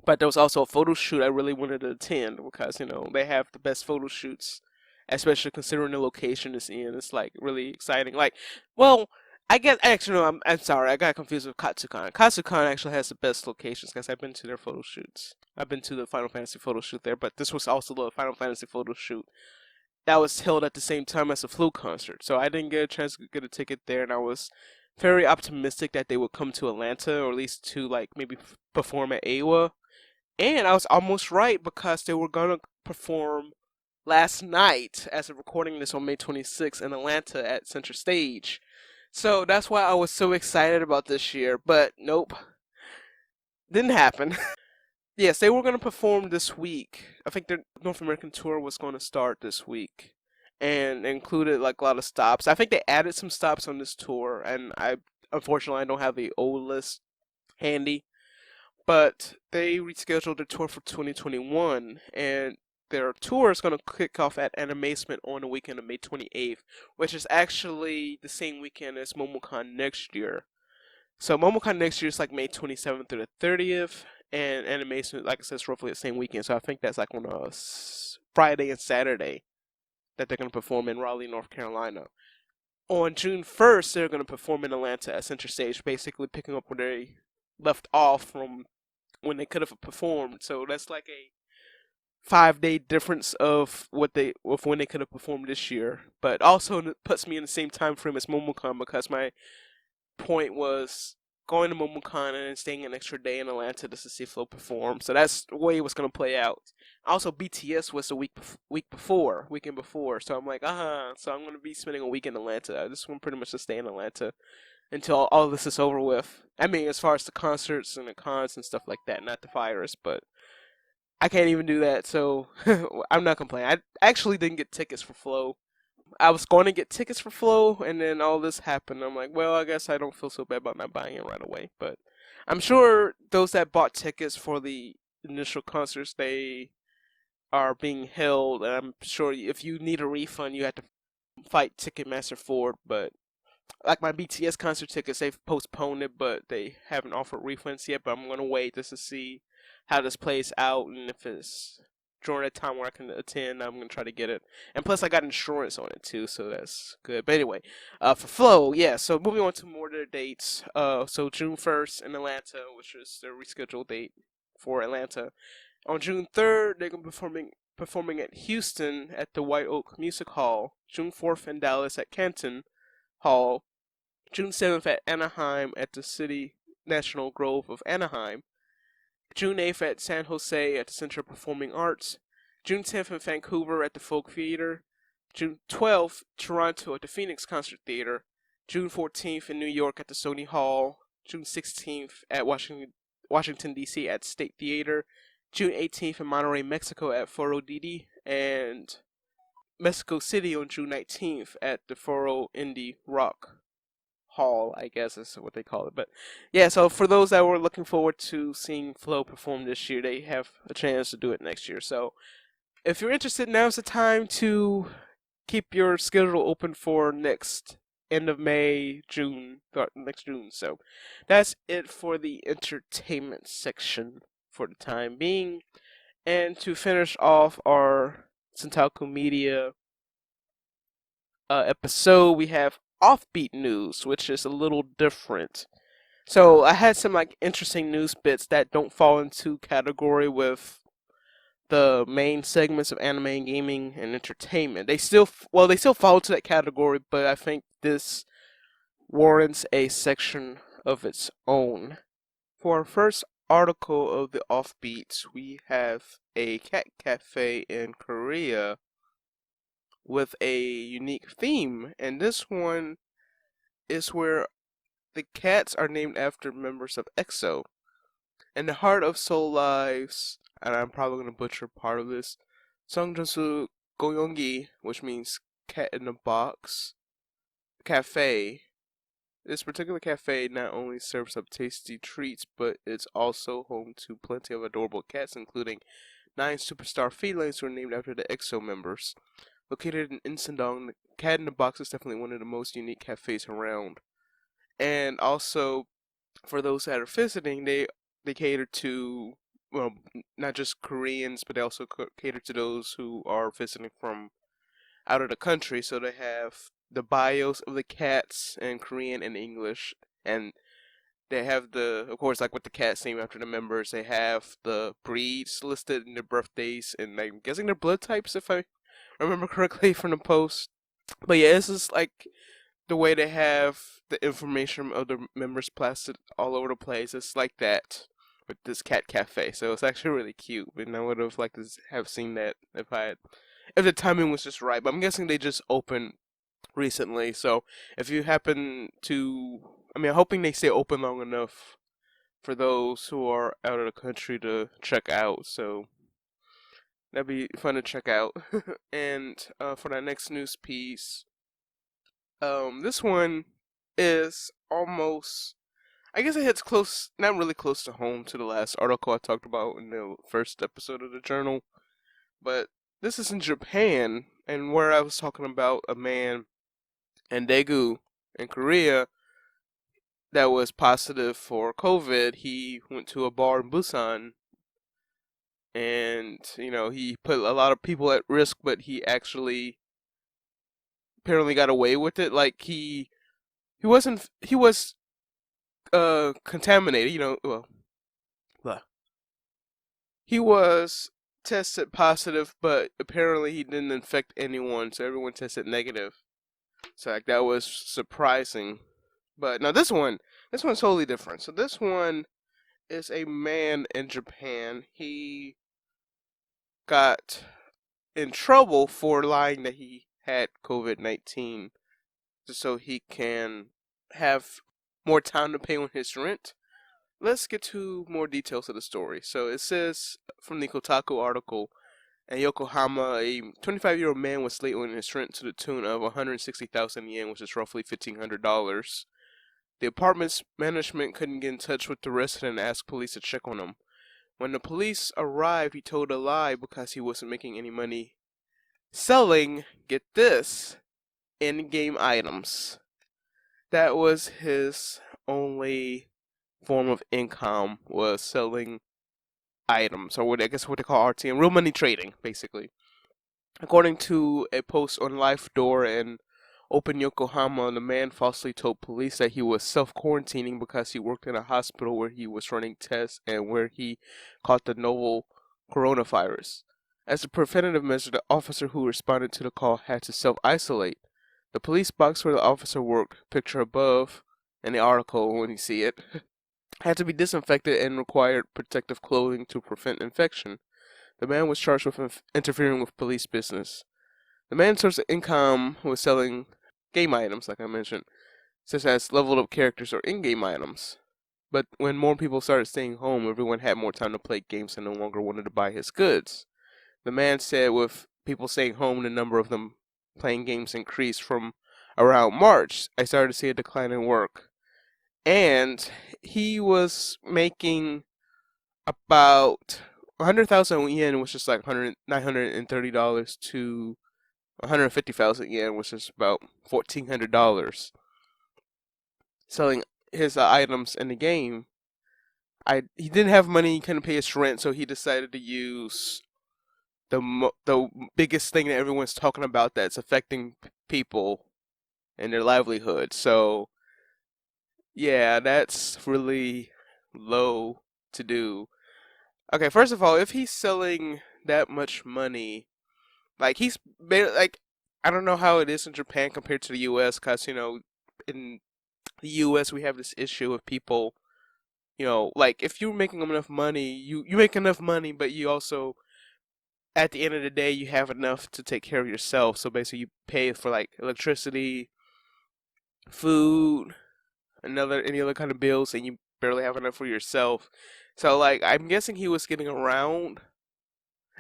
But there was also a photo shoot I really wanted to attend because they have the best photo shoots, especially considering the location it's in. It's like really exciting. Like, well, I guess actually no, I'm sorry, I got confused with Katsucon. Katsucon actually has the best locations because I've been to their photo shoots. I've been to the Final Fantasy photo shoot there, but this was also the Final Fantasy photo shoot that was held at the same time as the Flu concert. So I didn't get a chance to get a ticket there, and I was very optimistic that they would come to Atlanta or at least to like maybe perform at AWA. And I was almost right because they were gonna perform last night as of recording this on May 26th in Atlanta at Center Stage. So that's why I was so excited about this year, but nope, didn't happen. Yes, they were going to perform this week. I think their North American tour was going to start this week and included like a lot of stops. I think they added some stops on this tour, and unfortunately I don't have the old list handy, but they rescheduled their tour for 2021, and their tour is going to kick off at Animation on the weekend of May 28th, which is actually the same weekend as MomoCon next year. So MomoCon next year is like May 27th through the 30th, and Animation, like I said, is roughly the same weekend. So I think that's like on a Friday and Saturday that they're going to perform in Raleigh, North Carolina. On June 1st, they're going to perform in Atlanta at Center Stage, basically picking up where they left off from when they could have performed. So that's like a 5-day difference of when they could have performed this year. But also it puts me in the same time frame as MomoCon because my point was going to MomoCon and staying an extra day in Atlanta just to see Flo perform. So that's the way it was gonna play out. Also, BTS was the weekend before. So I'm like, so I'm gonna be spending a week in Atlanta. I just want pretty much to stay in Atlanta until all this is over with. I mean, as far as the concerts and the cons and stuff like that, not the virus, but I can't even do that. So I'm not complaining. I actually didn't get tickets for Flo. I was going to get tickets for Flow, and then all this happened. I'm like, well, I guess I don't feel so bad about not buying it right away. But I'm sure those that bought tickets for the initial concerts, they are being held. And I'm sure if you need a refund, you have to fight Ticketmaster for it. But like my BTS concert tickets, they've postponed it, but they haven't offered refunds yet. But I'm going to wait just to see how this plays out, and if it's during a time where I can attend, I'm gonna try to get it. And plus, I got insurance on it too, so that's good. But anyway, for Flow, yeah. So moving on to more of their dates. So June 1st in Atlanta, which is their rescheduled date for Atlanta. On June 3rd, they're gonna be performing at Houston at the White Oak Music Hall. June 4th in Dallas at Canton Hall. June 7th at Anaheim at the City National Grove of Anaheim. June 8th at San Jose at the Center of Performing Arts. June 10th in Vancouver at the Folk Theatre. June 12th, Toronto at the Phoenix Concert Theatre. June 14th in New York at the Sony Hall, June 16th at Washington D.C. at State Theater, June 18th in Monterrey, Mexico at Foro Didi, and Mexico City on June 19th at the Foro Indie Rock Hall, I guess is what they call it. But yeah, so for those that were looking forward to seeing Flo perform this year, they have a chance to do it next year. So if you're interested, now's the time to keep your schedule open for next end of May, June, next June. So that's it for the entertainment section for the time being. And to finish off our Centaku Media episode, we have offbeat news, which is a little different. So I had some like interesting news bits that don't fall into category with the main segments of anime and gaming and entertainment. They still fall to that category, but I think this warrants a section of its own. For our first article of the offbeats, we have a cat cafe in Korea with a unique theme, and this one is where the cats are named after members of EXO. In the heart of Soul Lives, and I'm probably going to butcher part of this, Sanjo-chan Goyongi, which means cat in the box, cafe. This particular cafe not only serves up tasty treats, but it's also home to plenty of adorable cats, including 9 superstar felines who are named after the EXO members. Located in Insandong, the Cat in the Box is definitely one of the most unique cafes around. And also, for those that are visiting, they cater to, well, not just Koreans, but they also cater to those who are visiting from out of the country. So they have the bios of the cats in Korean and English, and they have of course, like with the cats named after the members, they have the breeds listed and their birthdays, and I'm guessing their blood types, if I remember correctly from the post. But yeah, this is like the way they have the information of the members plastered all over the place. It's like that with this cat cafe, so it's actually really cute. And I would have liked to have seen that if the timing was just right. But I'm guessing they just opened recently, so if you happen to, I mean, I'm hoping they stay open long enough for those who are out of the country to check out. So that'd be fun to check out. And for that next news piece, this one is almost, I guess it hits close, not really close to home to the last article I talked about in the first episode of the journal, but this is in Japan, and where I was talking about a man in Daegu in Korea that was positive for COVID. He went to a bar in Busan, and he put a lot of people at risk, but he actually apparently got away with it. Like he was contaminated. Well, he was tested positive, but apparently he didn't infect anyone, so everyone tested negative. So like that was surprising. But now this one's totally different. So this one is a man in Japan. He got in trouble for lying that he had COVID-19 just so he can have more time to pay on his rent. Let's get to more details of the story. So it says from the Kotaku article, in Yokohama, a 25-year-old man was late on his rent to the tune of 160,000 yen, which is roughly $1,500. The apartment's management couldn't get in touch with the resident and asked police to check on him. When the police arrived, he told a lie because he wasn't making any money selling, get this, in-game items. That was his only form of income, was selling items, or what I guess what they call RTM, real money trading, basically. According to a post on Life Door and Open Yokohama, the man falsely told police that he was self-quarantining because he worked in a hospital where he was running tests and where he caught the novel coronavirus. As a preventative measure, the officer who responded to the call had to self-isolate. The police box where the officer worked, picture above in the article when you see it, had to be disinfected and required protective clothing to prevent infection. The man was charged with interfering with police business. The man's source of income was selling game items, like I mentioned. such as leveled up characters or in-game items. But when more people started staying home, everyone had more time to play games and no longer wanted to buy his goods. The man said with people staying home, the number of them playing games increased from around March. I started to see a decline in work. And he was making about 100,000 yen, which is like $930 to 150,000 yen, which is about $1,400, selling his items in the game. He didn't have money, he couldn't pay his rent, so he decided to use the biggest thing that everyone's talking about that's affecting people and their livelihood. So yeah, that's really low to do. Okay, first of all, if he's selling that much money, like like, I don't know how it is in Japan compared to the U.S. Because in the U.S. we have this issue of people, like if you're making enough money, you make enough money, but you also at the end of the day you have enough to take care of yourself. So basically, you pay for like electricity, food, any other kind of bills, and you barely have enough for yourself. So like I'm guessing he was getting around.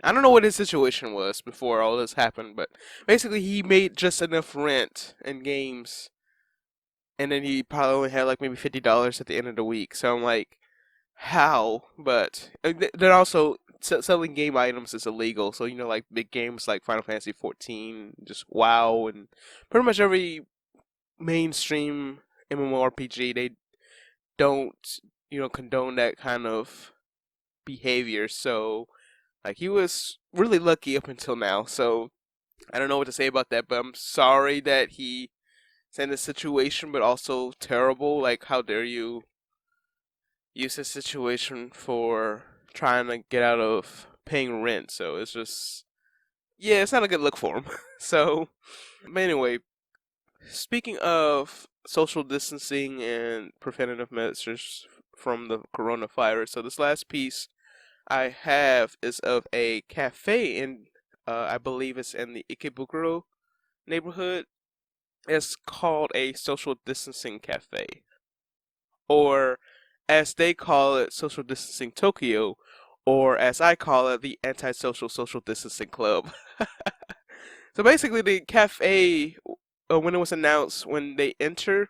I don't know what his situation was before all this happened, but basically he made just enough rent and games, and then he probably only had like maybe $50 at the end of the week. So I'm like, how? But then also selling game items is illegal. So like big games like Final Fantasy 14, just WoW, and pretty much every mainstream MMORPG, they don't condone that kind of behavior. So like he was really lucky up until now. So I don't know what to say about that, but I'm sorry that he's in this situation, but also terrible. Like, how dare you use this situation for trying to get out of paying rent? So it's just, yeah, it's not a good look for him. So, but anyway, speaking of social distancing and preventative measures from the coronavirus, so this last piece I have is of a cafe in, I believe it's in the Ikebukuro neighborhood. It's called a social distancing cafe, or as they call it, social distancing Tokyo, or as I call it, the antisocial social distancing club. So basically, the cafe, when it was announced, when they enter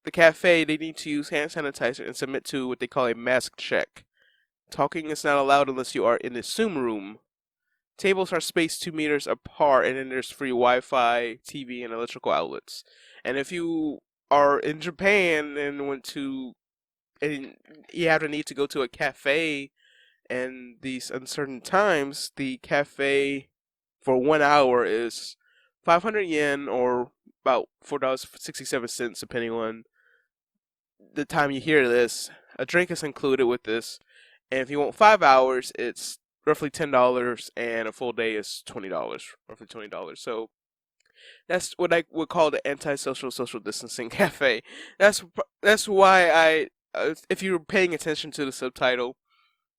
the cafe, they need to use hand sanitizer and submit to what they call a mask check. Talking is not allowed unless you are in the Zoom room. Tables are spaced 2 meters apart, and then there's free Wi-Fi, TV, and electrical outlets. And if you are in Japan and you have the need to go to a cafe in these uncertain times, the cafe for 1 hour is 500 yen, or about $4.67, depending on the time you hear this. A drink is included with this, and if you want 5 hours, it's roughly $10, and a full day is $20, roughly $20. So that's what I would call the antisocial social distancing cafe. That's why if you're paying attention to the subtitle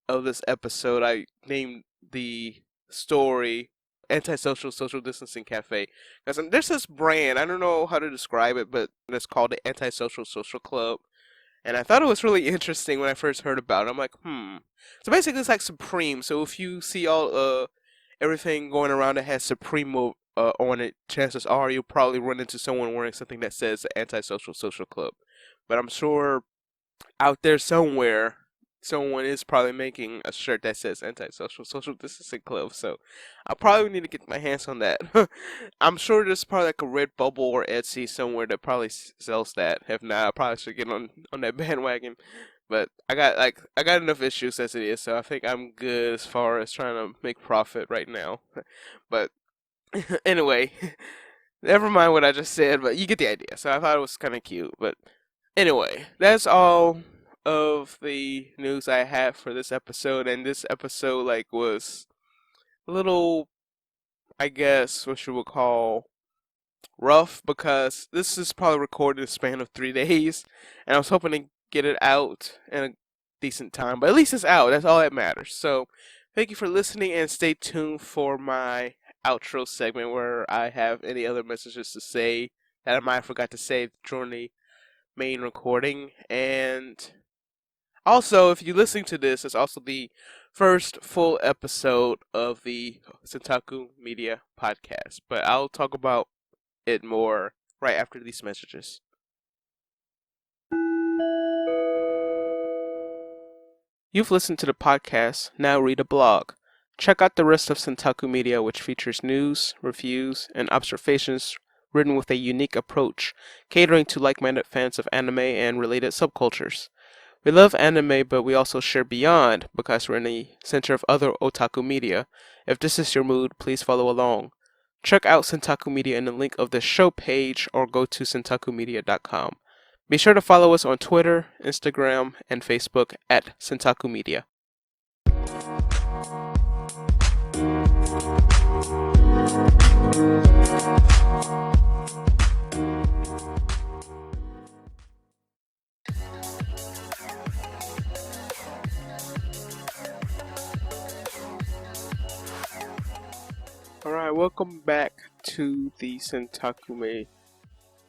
of this episode, I named the story Antisocial Social Distancing Cafe. Because there's this brand, I don't know how to describe it, but it's called the Antisocial Social Club. And I thought it was really interesting when I first heard about it. I'm like, hmm. So basically, it's like Supreme. So if you see everything going around that has Supreme on it, chances are you'll probably run into someone wearing something that says Antisocial Social Club. But I'm sure out there somewhere, someone is probably making a shirt that says Antisocial Social Distancing Club. So I'll probably need to get my hands on that. I'm sure there's probably like a Redbubble or Etsy somewhere that probably sells that. If not, I probably should get on that bandwagon. But I got enough issues as it is, so I think I'm good as far as trying to make profit right now. But anyway, never mind what I just said, but you get the idea. So I thought it was kind of cute. But anyway, that's all of the news I have for this episode. And this episode was a little, I guess, what you would call rough, because this is probably recorded in a span of 3 days, and I was hoping to get it out in a decent time. But at least it's out. That's all that matters. So thank you for listening, and stay tuned for my outro segment where I have any other messages to say that I might have forgot to say during the main recording. And also, if you're listening to this, it's also the first full episode of the Centaku Media Podcast. But I'll talk about it more right after these messages. You've listened to the podcast, now read a blog. Check out the rest of Centaku Media, which features news, reviews, and observations written with a unique approach, catering to like-minded fans of anime and related subcultures. We love anime, but we also share beyond because we're in the center of other otaku media. If this is your mood, please follow along. Check out Centaku Media in the link of the show page or go to centakumedia.com. Be sure to follow us on Twitter, Instagram, and Facebook at Centaku Media. Alright, welcome back to the Centaku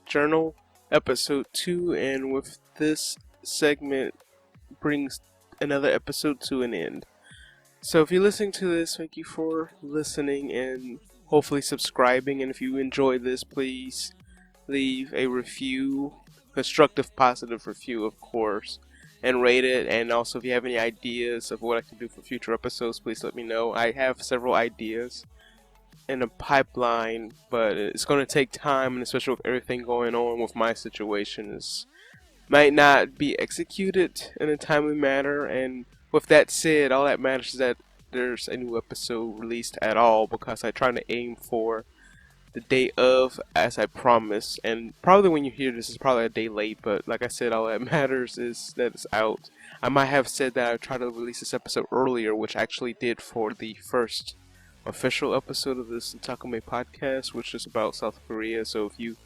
Journal, episode 2, and with this segment brings another episode to an end. So if you're listening to this, thank you for listening and hopefully subscribing, and if you enjoy this, please leave a review, constructive, positive review, of course, and rate it. And also, if you have any ideas of what I can do for future episodes, please let me know. I have several ideas in a pipeline, but it's going to take time, and especially with everything going on with my situation, it might not be executed in a timely manner. And with that said, all that matters is that there's a new episode released at all, because I try to aim for the day of, as I promised. And probably when you hear this, it's probably a day late, but like I said, all that matters is that it's out. I might have said that I try to release this episode earlier, which I actually did for the first official episode of the Centaku Media Podcast, which is about South Korea. So if you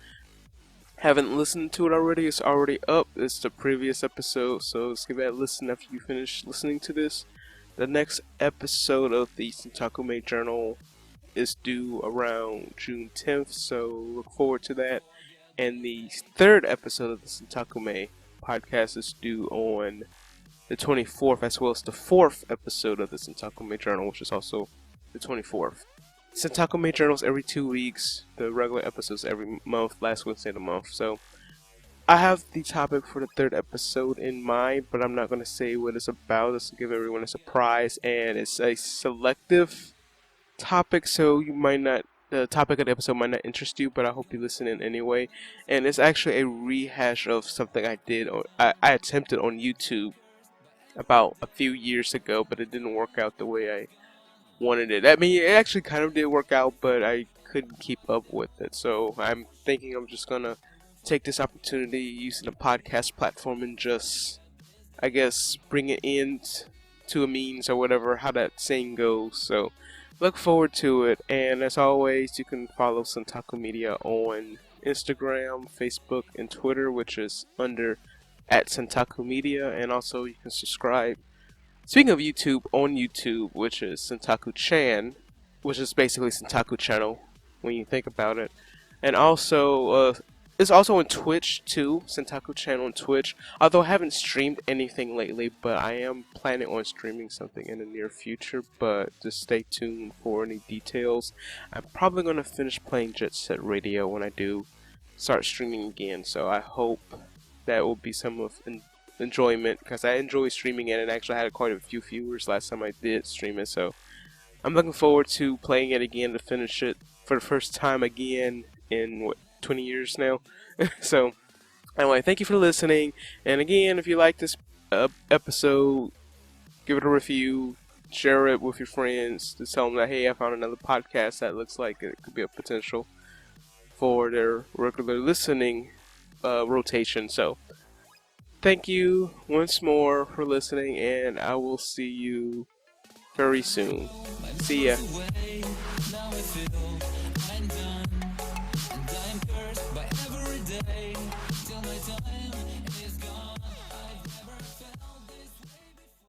haven't listened to it already, it's already up. It's the previous episode, so let's give that a listen after you finish listening to this. The next episode of the Centaku Media Journal is due around June 10th, so look forward to that. And the third episode of the Centaku Media Podcast is due on the 24th, as well as the fourth episode of the Centaku Media Journal, which is also the 24th. Centaku Media Journals every 2 weeks, the regular episodes every month, last Wednesday of the month. So I have the topic for the third episode in mind, but I'm not going to say what it's about. Just to give everyone a surprise, and it's a selective topic, so the topic of the episode might not interest you, but I hope you listen in anyway. And it's actually a rehash of something I did, I attempted on YouTube about a few years ago, but it didn't work out the way I wanted it. I mean, it actually kind of did work out, but I couldn't keep up with it. So I'm thinking I'm just gonna take this opportunity using a podcast platform and just, I guess, bring it in to a means or whatever, how that saying goes. So look forward to it. And as always, you can follow Centaku Media on Instagram, Facebook, and Twitter, which is under @Centaku Media. And also you can subscribe, speaking of YouTube, on YouTube, which is Centaku-chan, which is basically Centaku channel when you think about it. And also, it's also on Twitch too, Centaku-chan on Twitch. Although I haven't streamed anything lately, but I am planning on streaming something in the near future. But just stay tuned for any details. I'm probably going to finish playing Jet Set Radio when I do start streaming again. So I hope that will be some of enjoyment, because I enjoy streaming it, and actually I had quite a few viewers last time I did stream it. So I'm looking forward to playing it again to finish it for the first time again in 20 years now. So anyway, thank you for listening, and again, if you like this episode, give it a review, share it with your friends to tell them that, hey, I found another podcast that looks like it could be a potential for their regular listening rotation. So thank you once more for listening, and I will see you very soon. See ya.